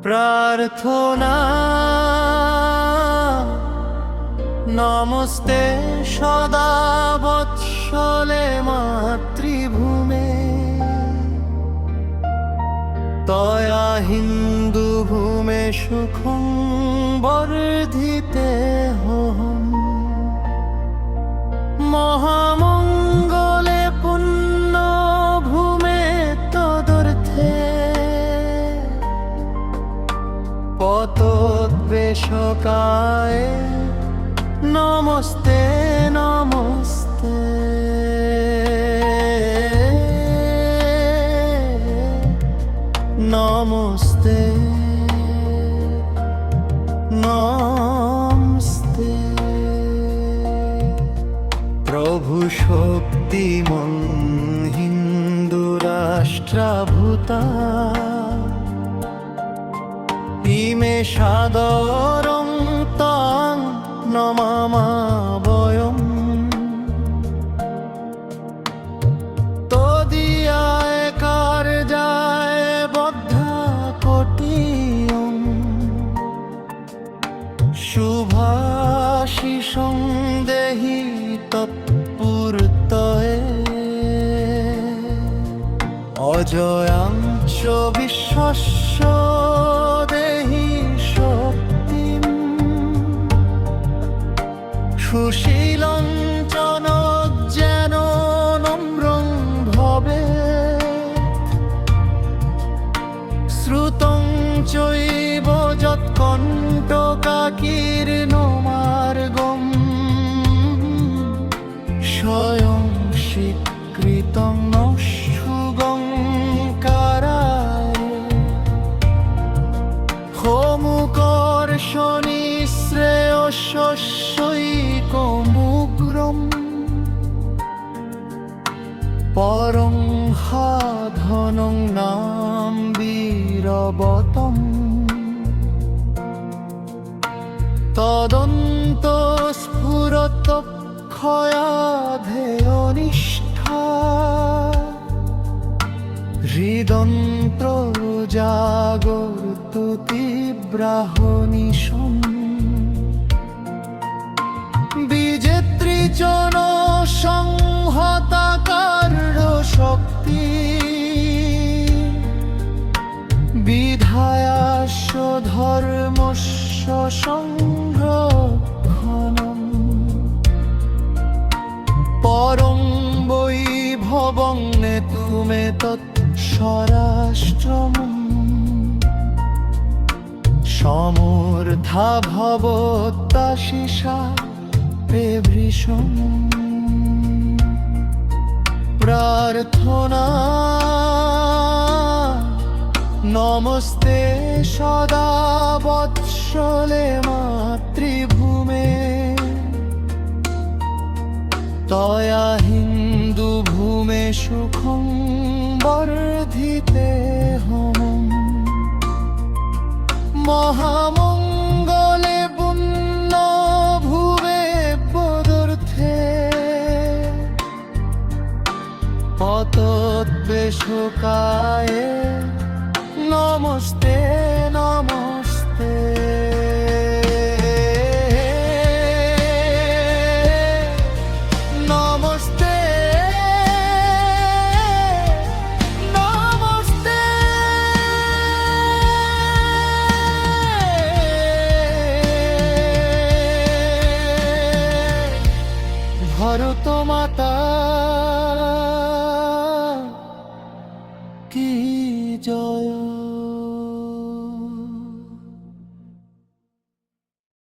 প্রার্থনা নমস্তে সদা বৎসলে মাতৃভূমে তয়া হিন্দু ভূমে সুখং বর্ধিতে হোম মহামঙ্গলে পুণ্য ভূমে তদর্থে পতোদ্বেষকায় নমস্তে নমস্তে নমস্তে নমস্তে প্রভু শক্তিমন হিন্দু রাষ্ট্রভূতা ইমে সাদরং তাং নমামাবয়ম তদীয়ায় কার্যায় বদ্ধা কোটিয়ং শুভাশিসং দেহি তৎপূর্তয়ে অজয়াং চ বিশ্বস্য দেহি শক্তিম সুশীলং চ যেন নম্রং ভবে শ্রুতং চৈব যৎকণ্টকাকীর্ণ মার্গম স্বয়ং স্বীকৃতং নশুগং কারায় হোমুকর্ষণি শ্রেয়স্যৈকমুগ্রম পরং সাধনং নাম বীরবতম তদন্ত স্ফুরত ক্ষয়াধেয়নিষ্ঠা হৃদন্ত্র জাগর্তু তীব্রাহনিশম বিজেত্রী জন সংহতাকার শক্তি বিধায়াস্য ধর্মস্য সংরক্ষণম পরং বৈভবং নেতুমে তৎস্বরাষ্ট্রম সমূর্ধা ভবত্যাশিষা পেভৃশম প্রার্থনা নমস্তে সদা বৎসলে মাতৃভূমে তয়া হিন্দু ভূমে সুখং বর্ধিতে হোম মহামঙ্গলে পুণ্য ভুবে পদর্থে পতোদ্বেষকায় নমস্তে নমস্তে নমস্তে নমস্তে ভারত মাতা